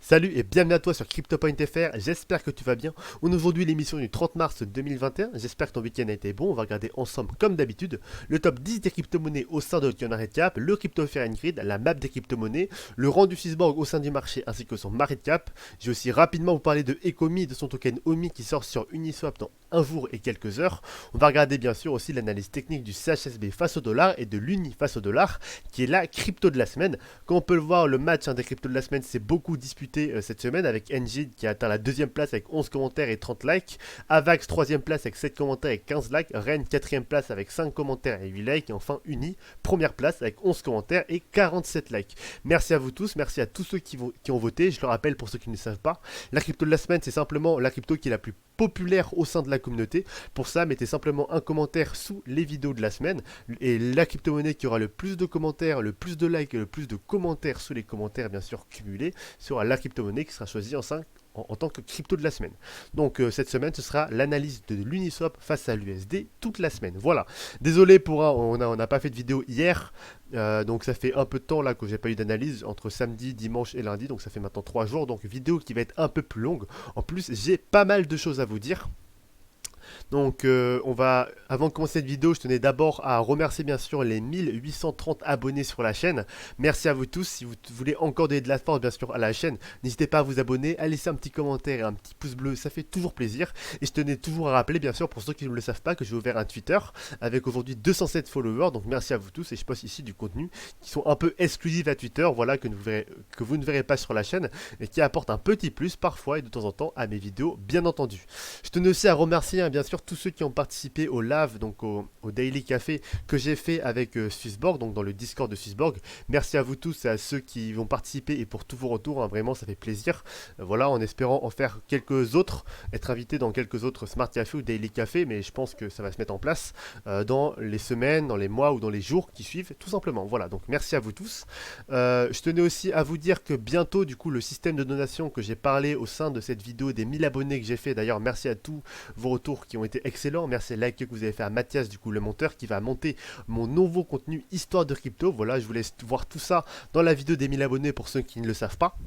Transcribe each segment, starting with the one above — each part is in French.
Salut et bienvenue à toi sur CryptoPoint.fr, j'espère que tu vas bien. On est aujourd'hui l'émission du 30 mars 2021, j'espère que ton week-end a été bon. On va regarder ensemble comme d'habitude le top 10 des crypto-monnaies au sein de notre market cap, le crypto fair and grid, la map des crypto-monnaies, le rang du Swissborg au sein du marché ainsi que son market cap. J'ai aussi rapidement vous parler de Ecomi, de son token OMI qui sort sur Uniswap dans un jour et quelques heures. On va regarder bien sûr aussi l'analyse technique du CHSB face au dollar et de l'Uni face au dollar qui est la crypto de la semaine. Comme on peut le voir, le match des cryptos de la semaine s'est beaucoup disputé cette semaine avec Engine qui a atteint la deuxième place avec 11 commentaires et 30 likes, Avax troisième place avec 7 commentaires et 15 likes, Ren quatrième place avec 5 commentaires et 8 likes, et enfin Uni première place avec 11 commentaires et 47 likes. Merci à vous tous, merci à tous ceux qui ont voté. Je le rappelle pour ceux qui ne le savent pas, la crypto de la semaine c'est simplement la crypto qui est la plus populaire au sein de la communauté. Pour ça, mettez simplement un commentaire sous les vidéos de la semaine et la crypto-monnaie qui aura le plus de commentaires, le plus de likes et le plus de commentaires sous les commentaires bien sûr cumulés sera la crypto-monnaie qui sera choisie en tant que crypto de la semaine. Donc cette semaine, ce sera l'analyse de l'Uniswap face à l'USD toute la semaine. Voilà. Désolé pour on n'a pas fait de vidéo hier, donc ça fait un peu de temps là que j'ai pas eu d'analyse entre samedi, dimanche et lundi, donc ça fait maintenant 3 jours. Donc vidéo qui va être un peu plus longue. En plus, j'ai pas mal de choses à vous dire. Donc avant de commencer cette vidéo, je tenais d'abord à remercier bien sûr les 1830 abonnés sur la chaîne. Merci à vous tous. Si vous voulez encore donner de la force bien sûr à la chaîne, n'hésitez pas à vous abonner, à laisser un petit commentaire et un petit pouce bleu, ça fait toujours plaisir. Et je tenais toujours à rappeler bien sûr pour ceux qui ne le savent pas que j'ai ouvert un Twitter avec aujourd'hui 207 followers. Donc merci à vous tous et je poste ici du contenu qui sont un peu exclusifs à Twitter, voilà que vous ne verrez pas sur la chaîne et qui apporte un petit plus parfois et de temps en temps à mes vidéos bien entendu. Je tenais aussi à remercier bien sûr tous ceux qui ont participé au live, donc au Daily Café que j'ai fait avec Swissborg, donc dans le Discord de Swissborg. Merci à vous tous et à ceux qui vont participer et pour tous vos retours, hein, vraiment ça fait plaisir. Voilà, en espérant en faire quelques autres, être invité dans quelques autres Smart Café ou Daily Café, mais je pense que ça va se mettre en place dans les semaines, dans les mois ou dans les jours qui suivent, tout simplement. Voilà, donc merci à vous tous. Je tenais aussi à vous dire que bientôt, du coup, le système de donation que j'ai parlé au sein de cette vidéo des 1000 abonnés que j'ai fait, d'ailleurs merci à tous vos retours qui ont été excellents, merci à like que vous avez fait à Mathias, du coup le monteur, qui va monter mon nouveau contenu Histoire de Crypto. Voilà, je vous laisse voir tout ça dans la vidéo des 1000 abonnés pour ceux qui ne le savent pas.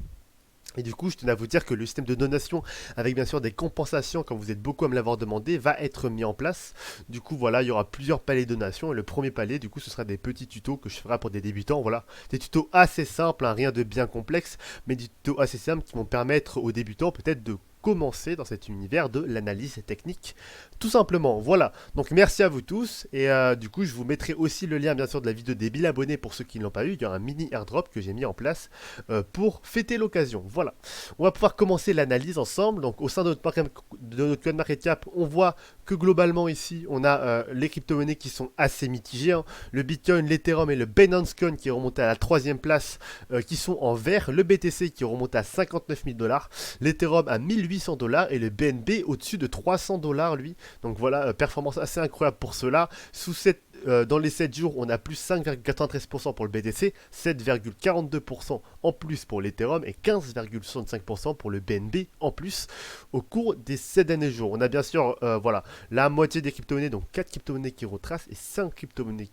Et du coup, je tenais à vous dire que le système de donation, avec bien sûr des compensations, comme vous êtes beaucoup à me l'avoir demandé, va être mis en place. Du coup, voilà, il y aura plusieurs paliers de donation. Et le premier palier, du coup, ce sera des petits tutos que je ferai pour des débutants. Voilà, des tutos assez simples, hein, rien de bien complexe, mais des tutos assez simples qui vont permettre aux débutants peut-être de commencer dans cet univers de l'analyse technique, tout simplement. Voilà, donc merci à vous tous, et du coup je vous mettrai aussi le lien bien sûr de la vidéo des 1000 abonnés pour ceux qui ne l'ont pas eu. Il y a un mini airdrop que j'ai mis en place pour fêter l'occasion. Voilà, on va pouvoir commencer l'analyse ensemble. Donc au sein de notre market cap, on voit que globalement ici on a les crypto-monnaies qui sont assez mitigées, hein. Le Bitcoin, l'Ethereum et le Binance Coin qui est remonté à la troisième place, qui sont en vert, le BTC qui est remonté à 59 000 $, l'Ethereum à 1800 $ et le BNB au-dessus de 300 $ lui. Donc voilà, performance assez incroyable pour cela. Dans les 7 jours, on a plus 5,93% pour le BTC, 7,42% en plus pour l'Ethereum et 15,65% pour le BNB en plus au cours des 7 derniers jours. On a bien sûr voilà, la moitié des crypto-monnaies, donc 4 crypto-monnaies qui retracent et 6 crypto-monnaies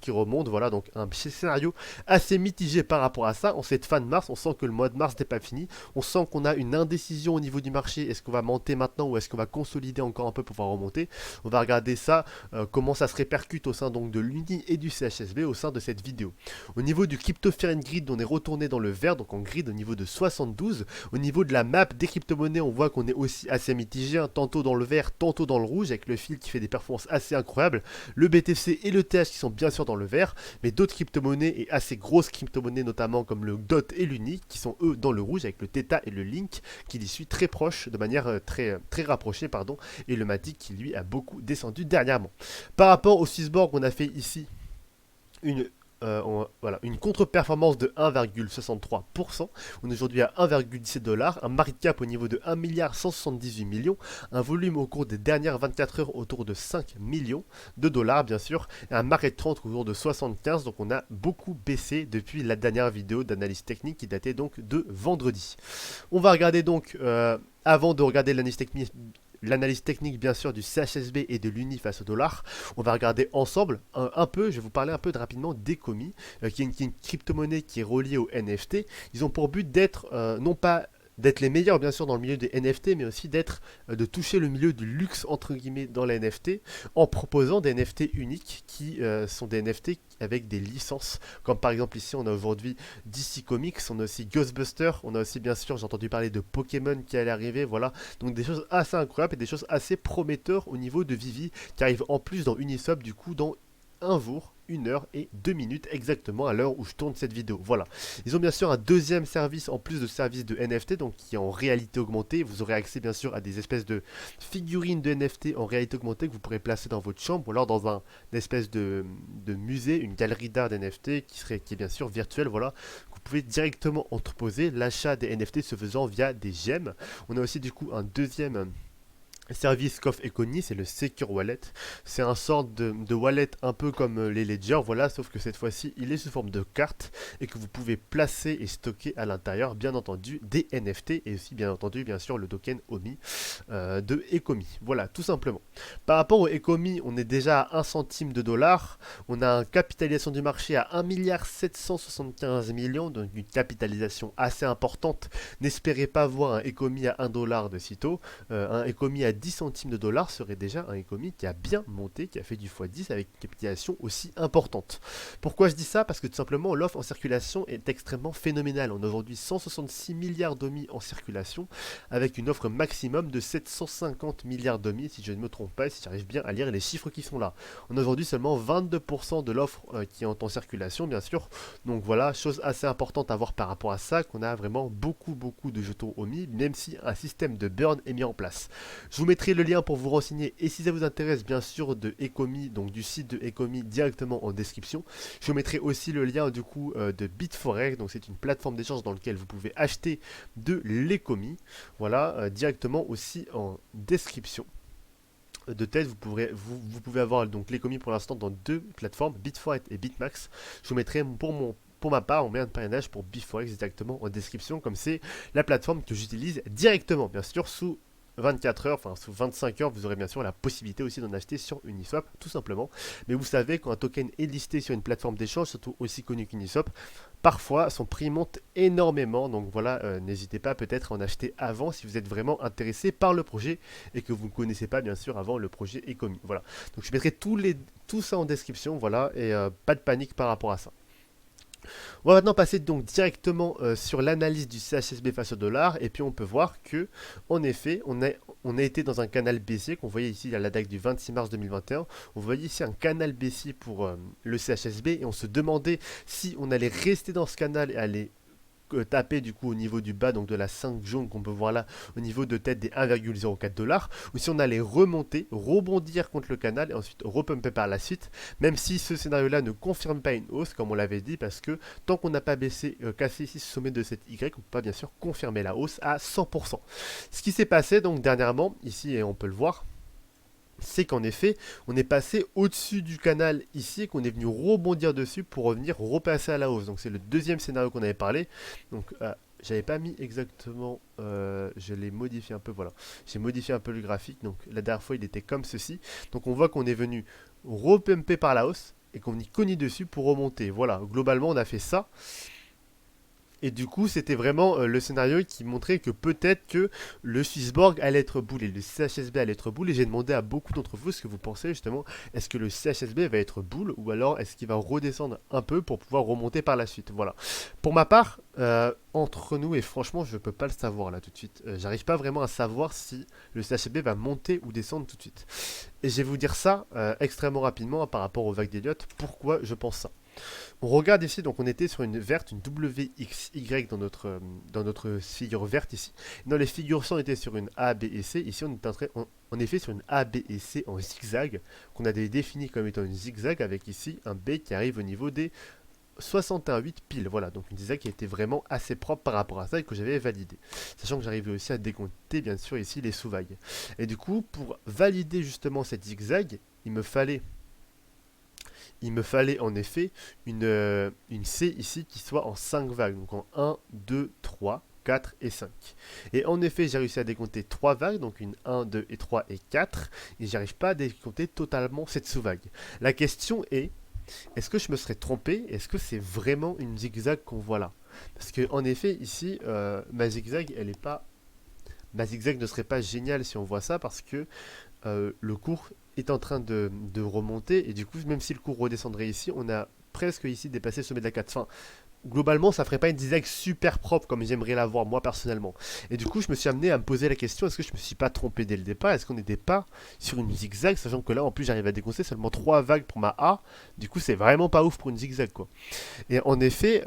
qui remontent. Voilà, donc un scénario assez mitigé par rapport à ça. En cette fin de mars, on sent que le mois de mars n'est pas fini. On sent qu'on a une indécision au niveau du marché. Est-ce qu'on va monter maintenant ou est-ce qu'on va consolider encore un peu pour pouvoir remonter? On va regarder ça, comment ça se répercute au sein donc de l'Uni et du CHSB au sein de cette vidéo. Au niveau du crypto fair and grid, on est retourné dans le vert, donc en grid au niveau de 72. Au niveau de la map des crypto-monnaies, on voit qu'on est aussi assez mitigé, hein, tantôt dans le vert, tantôt dans le rouge, avec le fil qui fait des performances assez incroyables. Le BTC et le TH qui sont bien sûr dans le vert, mais d'autres crypto-monnaies et assez grosses crypto-monnaies, notamment comme le DOT et l'Uni, qui sont eux dans le rouge, avec le Theta et le Link qui y suit très proche, de manière très rapprochée, pardon, et le Matic qui lui a beaucoup descendu dernièrement. Par rapport au Swissborg, on a fait ici une contre-performance de 1,63%. On est aujourd'hui à 1,17 $, un market cap au niveau de 1,178 milliard, un volume au cours des dernières 24 heures autour de 5 millions de dollars bien sûr, et un market 30 autour de 75, donc on a beaucoup baissé depuis la dernière vidéo d'analyse technique qui datait donc de vendredi. On va regarder donc, avant de regarder l'analyse technique l'analyse technique bien sûr du CHSB et de l'Uni face au dollar. On va regarder ensemble un peu, je vais vous parler un peu rapidement d'Ecomi, qui est une crypto-monnaie qui est reliée au NFT. Ils ont pour but d'être, non pas d'être les meilleurs bien sûr dans le milieu des NFT, mais aussi de toucher le milieu du luxe entre guillemets dans les NFT en proposant des NFT uniques qui sont des NFT avec des licences, comme par exemple ici on a aujourd'hui DC Comics, on a aussi Ghostbusters, on a aussi bien sûr j'ai entendu parler de Pokémon qui allait arriver, voilà, donc des choses assez incroyables et des choses assez prometteurs au niveau de Vivi qui arrivent en plus dans Uniswap du coup dans un jour, 1 heure et 2 minutes exactement à l'heure où je tourne cette vidéo. Voilà. Ils ont bien sûr un deuxième service en plus de service de NFT, donc qui est en réalité augmentée. Vous aurez accès bien sûr à des espèces de figurines de NFT en réalité augmentée que vous pourrez placer dans votre chambre ou alors dans une espèce de musée, une galerie d'art d'NFT qui est bien sûr virtuelle. Voilà. Vous pouvez directement entreposer l'achat des NFT se faisant via des gemmes. On a aussi du coup un deuxième service qu'offre Econi, c'est le Secure Wallet. C'est un sorte de wallet un peu comme les Ledger, voilà, sauf que cette fois-ci, il est sous forme de carte et que vous pouvez placer et stocker à l'intérieur, bien entendu, des NFT et aussi, bien entendu, bien sûr, le token OMI de Ecomi. Voilà, tout simplement. Par rapport au Ecomi, on est déjà à 1 centime de dollar. On a une capitalisation du marché à 1,775 milliard, donc une capitalisation assez importante. N'espérez pas voir un Ecomi à 1 dollar de sitôt. Un Ecomi à 10 centimes de dollars serait déjà un Ecomi qui a bien monté, qui a fait du x10 avec une capitalisation aussi importante. Pourquoi je dis ça? Parce que tout simplement l'offre en circulation est extrêmement phénoménale. On a aujourd'hui 166 milliards d'OMI en circulation avec une offre maximum de 750 milliards d'OMI si je ne me trompe pas et si j'arrive bien à lire les chiffres qui sont là. On a aujourd'hui seulement 22% de l'offre qui est en circulation bien sûr. Donc voilà, chose assez importante à voir par rapport à ça, qu'on a vraiment beaucoup de jetons OMI, même si un système de burn est mis en place. Je vous mettrai le lien pour vous renseigner et si ça vous intéresse bien sûr de Ecomi, donc du site de Ecomi directement en description. Je vous mettrai aussi le lien du coup de Bitforex, donc c'est une plateforme d'échange dans laquelle vous pouvez acheter de l'Ecomi, voilà, directement aussi en description. De tête, vous pouvez avoir donc l'Ecomi pour l'instant dans deux plateformes, Bitforex et Bitmax. Je vous mettrai pour ma part, mon moyen de parrainage pour Bitforex directement en description, comme c'est la plateforme que j'utilise directement, bien sûr, sous 24 heures, enfin sous 25 heures, vous aurez bien sûr la possibilité aussi d'en acheter sur Uniswap, tout simplement. Mais vous savez, quand un token est listé sur une plateforme d'échange, surtout aussi connue qu'Uniswap, parfois son prix monte énormément. Donc voilà, n'hésitez pas peut-être à en acheter avant si vous êtes vraiment intéressé par le projet et que vous ne connaissez pas bien sûr avant le projet Ecomi. Voilà. Donc je mettrai tout ça en description, voilà, et pas de panique par rapport à ça. On va maintenant passer donc directement sur l'analyse du CHSB face au dollar et puis on peut voir que en effet on a été dans un canal baissier qu'on voyait ici à la date du 26 mars 2021. On voyait ici un canal baissier pour le CHSB et on se demandait si on allait rester dans ce canal et aller taper du coup au niveau du bas, donc de la 5 jaune qu'on peut voir là, au niveau de tête des 1,04 dollars, ou si on allait remonter, rebondir contre le canal et ensuite repumper par la suite, même si ce scénario-là ne confirme pas une hausse, comme on l'avait dit, parce que tant qu'on n'a pas cassé ici ce sommet de cette Y, on ne peut pas bien sûr confirmer la hausse à 100%. Ce qui s'est passé donc dernièrement, ici et on peut le voir, c'est qu'en effet, on est passé au-dessus du canal ici et qu'on est venu rebondir dessus pour revenir repasser à la hausse. Donc c'est le deuxième scénario qu'on avait parlé. Donc j'avais pas mis exactement, je l'ai modifié un peu, voilà. J'ai modifié un peu le graphique, donc la dernière fois il était comme ceci. Donc on voit qu'on est venu repumper par la hausse et qu'on y cogne dessus pour remonter. Voilà, globalement on a fait ça. Et du coup, c'était vraiment le scénario qui montrait que peut-être que le Swissborg allait être boule et le CHSB allait être boule. Et j'ai demandé à beaucoup d'entre vous ce que vous pensez justement. Est-ce que le CHSB va être boule ou alors est-ce qu'il va redescendre un peu pour pouvoir remonter par la suite? Voilà. Pour ma part, entre nous et franchement, je ne peux pas le savoir là tout de suite. J'arrive pas vraiment à savoir si le CHSB va monter ou descendre tout de suite. Et je vais vous dire ça extrêmement rapidement par rapport aux vagues d'Elliott. Pourquoi je pense ça? On regarde ici, donc on était sur une verte, une WXY dans notre figure verte ici. Dans les figures C, on était sur une A, B et C. Ici, on est en effet sur une A, B et C en zigzag, qu'on a défini comme étant une zigzag, avec ici un B qui arrive au niveau des 61,8 piles. Voilà, donc une zigzag qui était vraiment assez propre par rapport à ça et que j'avais validé. Sachant que j'arrivais aussi à décompter, bien sûr, ici les sous-vagues. Et du coup, pour valider justement cette zigzag, il me fallait en effet une C ici qui soit en 5 vagues, donc en 1, 2, 3, 4 et 5. Et en effet, j'ai réussi à décompter 3 vagues, donc une 1, 2 et 3 et 4, et j'arrive pas à décompter totalement cette sous-vague. La question est-ce que je me serais trompé? Est-ce que c'est vraiment une zigzag qu'on voit là? Parce que en effet, ici, ma zigzag ne serait pas géniale si on voit ça, parce que le cours est en train de remonter, et du coup, même si le cours redescendrait ici, on a presque ici dépassé le sommet de la 4. Enfin, globalement, ça ferait pas une zigzag super propre comme j'aimerais l'avoir moi personnellement. Et du coup, je me suis amené à me poser la question, est-ce que je me suis pas trompé dès le départ? Est-ce qu'on n'était pas sur une zigzag, sachant que là, en plus, j'arrive à déconcer seulement 3 vagues pour ma A. Du coup, c'est vraiment pas ouf pour une zigzag, quoi. Et en effet,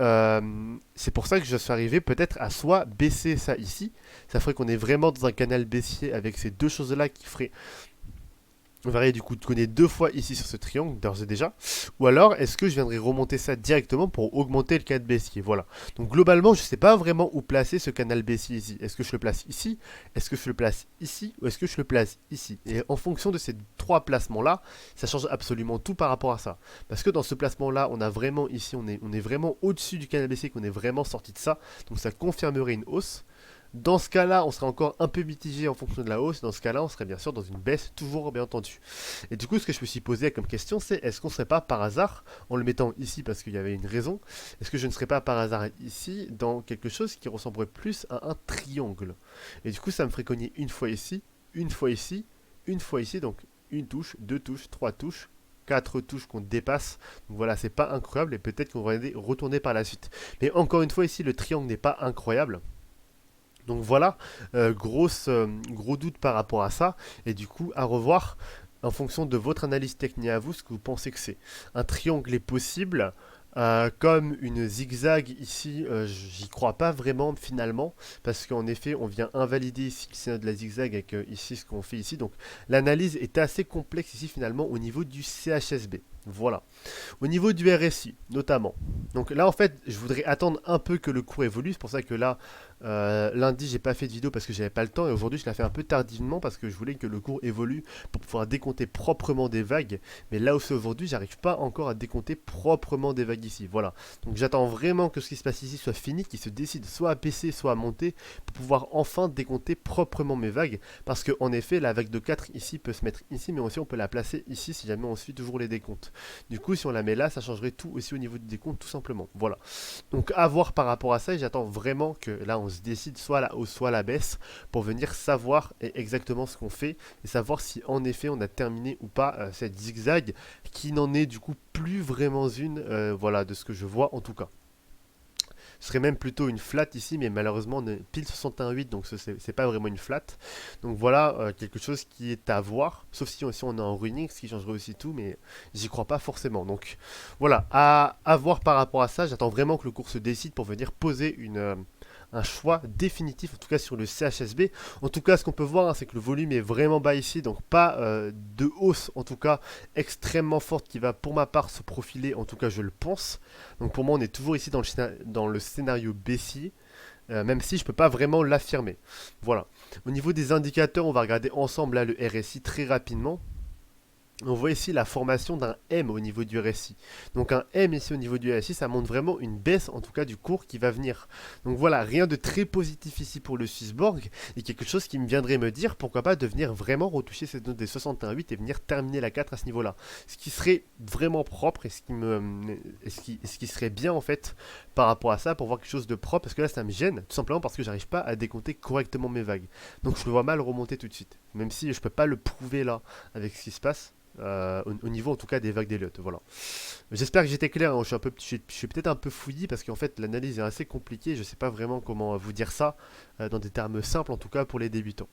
c'est pour ça que je suis arrivé peut-être à soit baisser ça ici, ça ferait qu'on est vraiment dans un canal baissier avec ces deux choses-là qui feraient on verrait du coup qu'on est deux fois ici sur ce triangle d'ores et déjà. Ou alors est-ce que je viendrais remonter ça directement pour augmenter le canal baissier? Voilà. Donc globalement je ne sais pas vraiment où placer ce canal baissier ici. Est-ce que je le place ici? Est-ce que je le place ici? Ou est-ce que je le place ici? Et en fonction de ces trois placements là, ça change absolument tout par rapport à ça. Parce que dans ce placement là, on a vraiment ici, on est vraiment au-dessus du canal baissier, qu'on est vraiment sorti de ça. Donc ça confirmerait une hausse. Dans ce cas-là, on serait encore un peu mitigé en fonction de la hausse. Dans ce cas-là, on serait bien sûr dans une baisse, toujours bien entendu. Et du coup, ce que je me suis posé comme question, c'est est-ce qu'on ne serait pas par hasard, en le mettant ici parce qu'il y avait une raison, est-ce que je ne serais pas par hasard ici dans quelque chose qui ressemblerait plus à un triangle? Et du coup, ça me ferait cogner une fois ici, une fois ici, une fois ici, donc une touche, deux touches, trois touches, 4 touches qu'on dépasse. Donc voilà, c'est pas incroyable et peut-être qu'on va retourner par la suite. Mais encore une fois, ici, le triangle n'est pas incroyable. Donc voilà, gros doute par rapport à ça. Et du coup, à revoir en fonction de votre analyse technique à vous, ce que vous pensez que c'est. Un triangle est possible, comme une zigzag ici, j'y crois pas vraiment finalement, parce qu'en effet, on vient invalider ici le scénario de la zigzag avec ici ce qu'on fait ici. Donc l'analyse est assez complexe ici finalement au niveau du CHSB. Voilà. Au niveau du RSI, notamment. Donc là, en fait, je voudrais attendre un peu que le cours évolue. C'est pour ça que là, lundi, j'ai pas fait de vidéo parce que j'avais pas le temps. Et aujourd'hui, je l'ai fait un peu tardivement parce que je voulais que le cours évolue pour pouvoir décompter proprement des vagues. Mais là où c'est aujourd'hui, j'arrive pas encore à décompter proprement des vagues ici. Voilà. Donc j'attends vraiment que ce qui se passe ici soit fini, qu'il se décide soit à baisser, soit à monter pour pouvoir enfin décompter proprement mes vagues. Parce que en effet, la vague de 4 ici peut se mettre ici, mais aussi on peut la placer ici si jamais on suit toujours les décomptes. Du coup, si on la met là, ça changerait tout aussi au niveau du décompte, tout simplement. Voilà. Donc, à voir par rapport à ça, et j'attends vraiment que là, on se décide soit à la hausse, soit à la baisse, pour venir savoir exactement ce qu'on fait, et savoir si en effet on a terminé ou pas cette zigzag, qui n'en est du coup plus vraiment une, voilà, de ce que je vois en tout cas. Ce serait même plutôt une flat ici, mais malheureusement on est pile 61,8, donc c'est pas vraiment une flat. Donc voilà, quelque chose qui est à voir, sauf si aussi on est en running, ce qui changerait aussi tout, mais j'y crois pas forcément. Donc voilà, à voir par rapport à ça, j'attends vraiment que le cours se décide pour venir poser un choix définitif, en tout cas sur le CHSB. En tout cas, ce qu'on peut voir, hein, c'est que le volume est vraiment bas ici, donc pas de hausse, en tout cas extrêmement forte, qui va pour ma part se profiler, en tout cas je le pense. Donc pour moi, on est toujours ici dans le scénario baissier, même si je ne peux pas vraiment l'affirmer. Voilà. Au niveau des indicateurs, on va regarder ensemble là le RSI très rapidement. On voit ici la formation d'un M au niveau du RSI. Donc un M ici au niveau du RSI, ça montre vraiment une baisse en tout cas du cours qui va venir. Donc voilà, rien de très positif ici pour le Swissborg et quelque chose qui me viendrait me dire pourquoi pas de venir vraiment retoucher cette note des 61,8 et venir terminer la 4 à ce niveau-là. Ce qui serait vraiment propre et ce qui serait bien en fait par rapport à ça pour voir quelque chose de propre, parce que là ça me gêne tout simplement parce que j'arrive pas à décompter correctement mes vagues. Donc je le vois mal remonter tout de suite, même si je peux pas le prouver là avec ce qui se passe. Au niveau en tout cas des vagues d'Elliott, voilà. J'espère que j'étais clair, hein. Je suis peut-être un peu fouillis parce qu'en fait l'analyse est assez compliquée, je sais pas vraiment comment vous dire ça dans des termes simples en tout cas pour les débutants.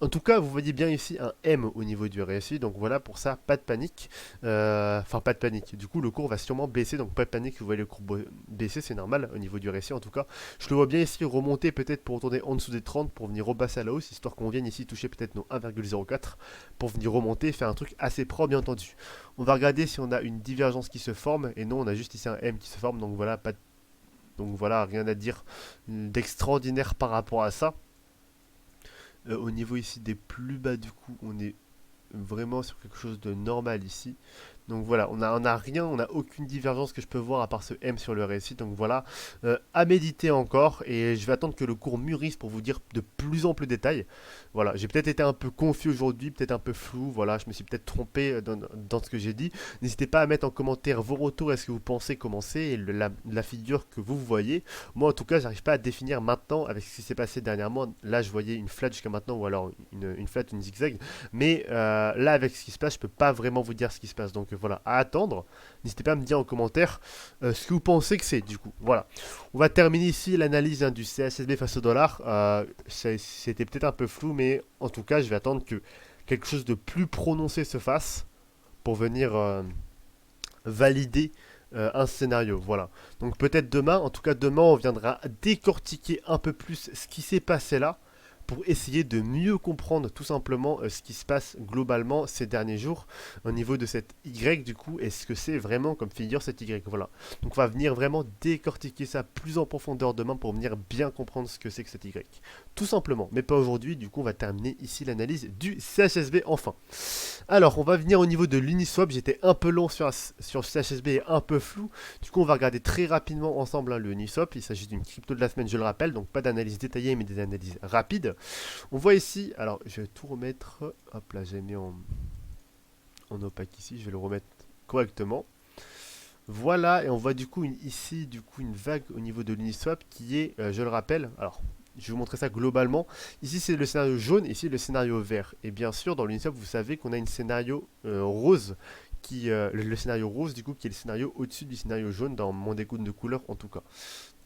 En tout cas, vous voyez bien ici un M au niveau du RSI, donc voilà, pour ça, pas de panique. Enfin, pas de panique. Du coup, le cours va sûrement baisser, donc pas de panique, vous voyez le cours baisser, c'est normal au niveau du RSI en tout cas. Je le vois bien ici remonter peut-être pour retourner en dessous des 30 pour venir repasser à la hausse, histoire qu'on vienne ici toucher peut-être nos 1,04 pour venir remonter et faire un truc assez propre, bien entendu. On va regarder si on a une divergence qui se forme, et non, on a juste ici un M qui se forme, donc voilà, pas de... Donc voilà, rien à dire d'extraordinaire par rapport à ça. Au niveau ici des plus bas, du coup, on est vraiment sur quelque chose de normal ici. Donc voilà, on a rien, on n'a aucune divergence que je peux voir à part ce M sur le récit. Donc voilà, à méditer encore et je vais attendre que le cours mûrisse pour vous dire de plus amples détails. Voilà, j'ai peut-être été un peu confus aujourd'hui, peut-être un peu flou. Voilà, je me suis peut-être trompé dans ce que j'ai dit. N'hésitez pas à mettre en commentaire vos retours, est-ce que vous pensez commencer et la figure que vous voyez. Moi en tout cas, j'arrive pas à définir maintenant avec ce qui s'est passé dernièrement. Là, je voyais une flat jusqu'à maintenant ou alors une flat, une zigzag. Mais là, avec ce qui se passe, je peux pas vraiment vous dire ce qui se passe. Donc voilà, à attendre. N'hésitez pas à me dire en commentaire ce que vous pensez que c'est du coup. Voilà. On va terminer ici l'analyse du CHSB face au dollar. C'était peut-être un peu flou, mais en tout cas, je vais attendre que quelque chose de plus prononcé se fasse pour venir valider un scénario. Voilà. Donc peut-être demain, en tout cas demain, on viendra décortiquer un peu plus ce qui s'est passé là pour essayer de mieux comprendre tout simplement ce qui se passe globalement ces derniers jours au niveau de cette Y du coup, est-ce que c'est vraiment comme figure cette Y, voilà. Donc on va venir vraiment décortiquer ça plus en profondeur demain pour venir bien comprendre ce que c'est que cette Y. Tout simplement, mais pas aujourd'hui, du coup on va terminer ici l'analyse du CHSB enfin. Alors on va venir au niveau de l'Uniswap, j'étais un peu long sur CHSB et un peu flou, du coup on va regarder très rapidement ensemble le Uniswap, il s'agit d'une crypto de la semaine je le rappelle, donc pas d'analyse détaillée mais des analyses rapides. On voit ici, alors je vais tout remettre, hop là j'ai mis en opaque ici, je vais le remettre correctement. Voilà, et on voit du coup ici une vague au niveau de l'Uniswap qui est, je le rappelle, alors je vais vous montrer ça globalement. Ici c'est le scénario jaune, ici le scénario vert. Et bien sûr dans l'Uniswap vous savez qu'on a une scénario rose, le scénario rose du coup qui est le scénario au-dessus du scénario jaune dans mon décompte de couleurs en tout cas.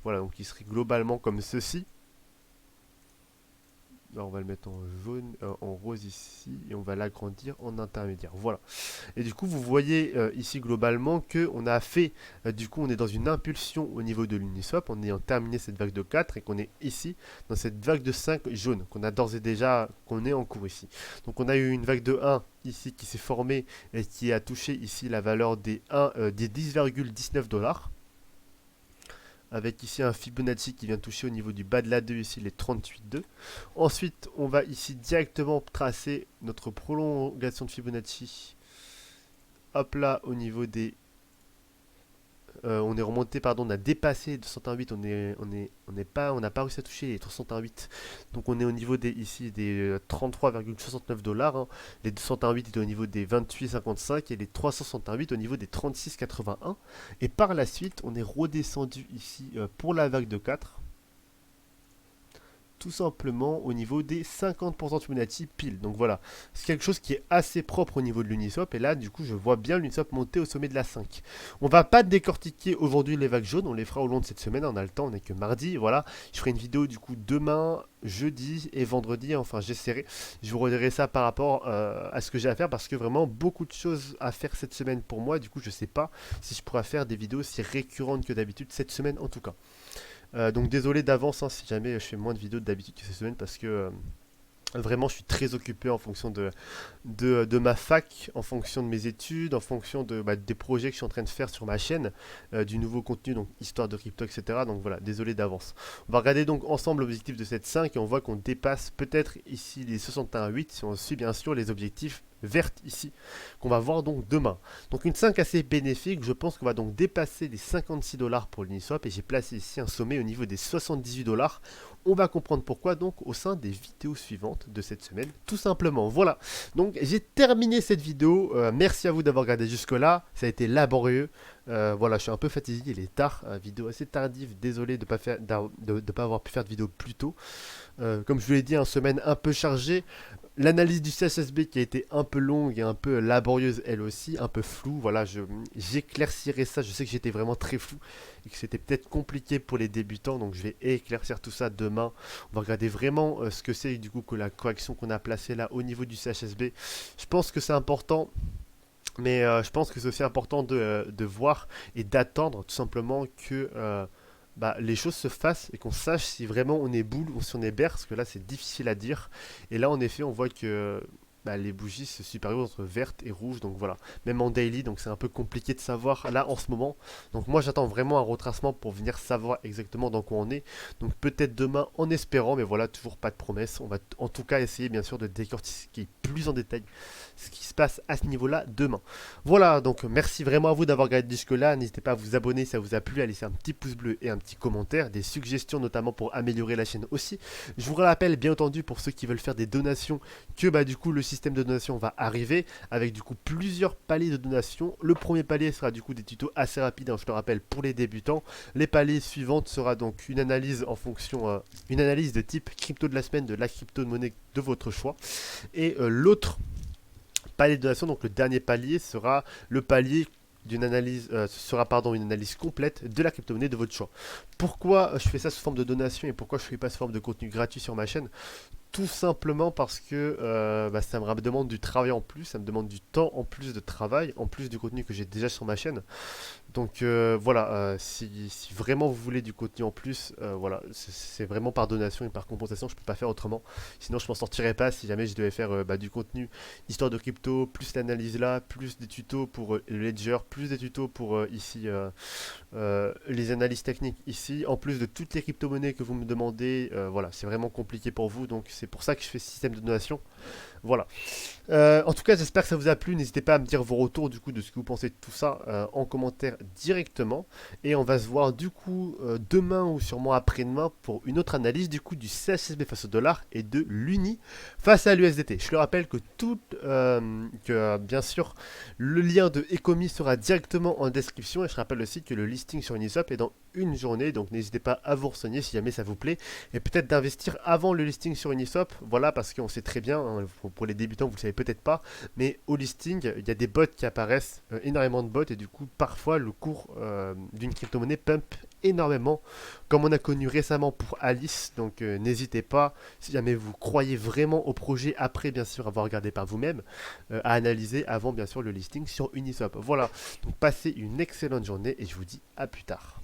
Voilà, donc il serait globalement comme ceci. Là, on va le mettre en jaune, en rose ici, et on va l'agrandir en intermédiaire. Voilà. Et du coup, vous voyez ici globalement que on a fait, du coup, on est dans une impulsion au niveau de l'Uniswap, en ayant terminé cette vague de 4 et qu'on est ici dans cette vague de 5 jaune, qu'on a d'ores et déjà, qu'on est en cours ici. Donc, on a eu une vague de 1 ici qui s'est formée et qui a touché ici la valeur des 10,19 $. Avec ici un Fibonacci qui vient toucher au niveau du bas de la 2 ici les 38,2. Ensuite on va ici directement tracer notre prolongation de Fibonacci, hop là au niveau des on est remonté, pardon, on a dépassé 208, on n'a pas réussi à toucher les 308. Donc on est au niveau des ici des 33,69 $. Hein. Les 208 étaient au niveau des 28,55 et les 368 au niveau des 36,81. Et par la suite, on est redescendu ici pour la vague de 4. Tout simplement au niveau des 50% de Fibonacci pile. Donc voilà, c'est quelque chose qui est assez propre au niveau de l'Uniswap. Et là, du coup, je vois bien l'Uniswap monter au sommet de la 5. On va pas décortiquer aujourd'hui les vagues jaunes, on les fera au long de cette semaine. On a le temps, on n'est que mardi. Voilà, je ferai une vidéo du coup demain, jeudi et vendredi. Enfin, j'essaierai. Je vous redirai ça par rapport à ce que j'ai à faire parce que vraiment beaucoup de choses à faire cette semaine pour moi. Du coup, je sais pas si je pourrai faire des vidéos aussi récurrentes que d'habitude cette semaine en tout cas. Donc désolé d'avance hein, si jamais je fais moins de vidéos que d'habitude que cette semaine parce que vraiment je suis très occupé en fonction de ma fac, en fonction de mes études, en fonction des projets que je suis en train de faire sur ma chaîne, du nouveau contenu, donc histoire de crypto, etc. Donc voilà, désolé d'avance. On va regarder donc ensemble l'objectif de cette 5 et on voit qu'on dépasse peut-être ici les 61,8 si on suit bien sûr les objectifs vertes ici, qu'on va voir donc demain. Donc une 5 assez bénéfique, je pense qu'on va donc dépasser les 56 $ pour l'Uniswap et j'ai placé ici un sommet au niveau des 78 $. On va comprendre pourquoi donc au sein des vidéos suivantes de cette semaine, tout simplement. Voilà, donc j'ai terminé cette vidéo, merci à vous d'avoir regardé jusque là, ça a été laborieux. Voilà, je suis un peu fatigué, il est tard, vidéo assez tardive, désolé de ne pas avoir pu faire de vidéo plus tôt. Comme je vous l'ai dit, une semaine un peu chargée. L'analyse du CHSB qui a été un peu longue et un peu laborieuse elle aussi, un peu floue, voilà, j'éclaircirai ça, je sais que j'étais vraiment très flou et que c'était peut-être compliqué pour les débutants, donc je vais éclaircir tout ça demain. On va regarder vraiment ce que c'est du coup que la correction qu'on a placée là au niveau du CHSB. Je pense que c'est important. Mais je pense que c'est aussi important de voir et d'attendre tout simplement que les choses se fassent et qu'on sache si vraiment on est boule ou si on est bear, parce que là c'est difficile à dire. Et là en effet on voit que les bougies se superposent entre verte et rouge, donc voilà. Même en daily, donc c'est un peu compliqué de savoir là en ce moment. Donc moi j'attends vraiment un retracement pour venir savoir exactement dans quoi on est. Donc peut-être demain en espérant, mais voilà, toujours pas de promesse. On va en tout cas essayer bien sûr de décortiquer plus en détail ce qui se passe à ce niveau-là demain. Voilà, donc merci vraiment à vous d'avoir regardé jusque-là. N'hésitez pas à vous abonner si ça vous a plu, à laisser un petit pouce bleu et un petit commentaire, des suggestions notamment pour améliorer la chaîne aussi. Je vous rappelle bien entendu pour ceux qui veulent faire des donations que du coup le système de donation va arriver avec du coup plusieurs paliers de donation. Le premier palier sera du coup des tutos assez rapides, hein, je le rappelle, pour les débutants. Les paliers suivantes sera donc une analyse en fonction, une analyse de type crypto de la semaine, de la crypto-monnaie de votre choix. Et l'autre palier de donation, donc le dernier palier sera le palier d'une analyse, une analyse complète de la crypto-monnaie de votre choix. Pourquoi je fais ça sous forme de donation et pourquoi je ne fais pas sous forme de contenu gratuit sur ma chaîne? Tout simplement parce que ça me demande du travail en plus, ça me demande du temps en plus de travail, en plus du contenu que j'ai déjà sur ma chaîne. Donc voilà, si vraiment vous voulez du contenu en plus, voilà, c'est vraiment par donation et par compensation, je ne peux pas faire autrement. Sinon je m'en sortirais pas si jamais je devais faire du contenu histoire de crypto, plus l'analyse là, plus des tutos pour le ledger, plus des tutos pour ici les analyses techniques ici, en plus de toutes les crypto-monnaies que vous me demandez. Voilà, c'est vraiment compliqué pour vous, donc c'est pour ça que je fais ce système de donation. Voilà. En tout cas, j'espère que ça vous a plu. N'hésitez pas à me dire vos retours du coup de ce que vous pensez de tout ça en commentaire directement. Et on va se voir du coup demain ou sûrement après-demain pour une autre analyse du coup du CHSB face au dollar et de l'UNI face à l'USDT. Je le rappelle que bien sûr le lien de Ecomi sera directement en description et je rappelle aussi que le listing sur Uniswap est dans une journée, donc n'hésitez pas à vous renseigner si jamais ça vous plaît et peut-être d'investir avant le listing sur Uniswap. Voilà, parce qu'on sait très bien, hein, pour les débutants vous le savez peut-être pas, mais au listing il y a des bots qui apparaissent, énormément de bots, et du coup parfois le cours d'une crypto-monnaie pump énormément, comme on a connu récemment pour Alice. Donc n'hésitez pas, si jamais vous croyez vraiment au projet, après bien sûr avoir regardé par vous-même, à analyser avant bien sûr le listing sur Uniswap. Voilà, donc passez une excellente journée et je vous dis à plus tard.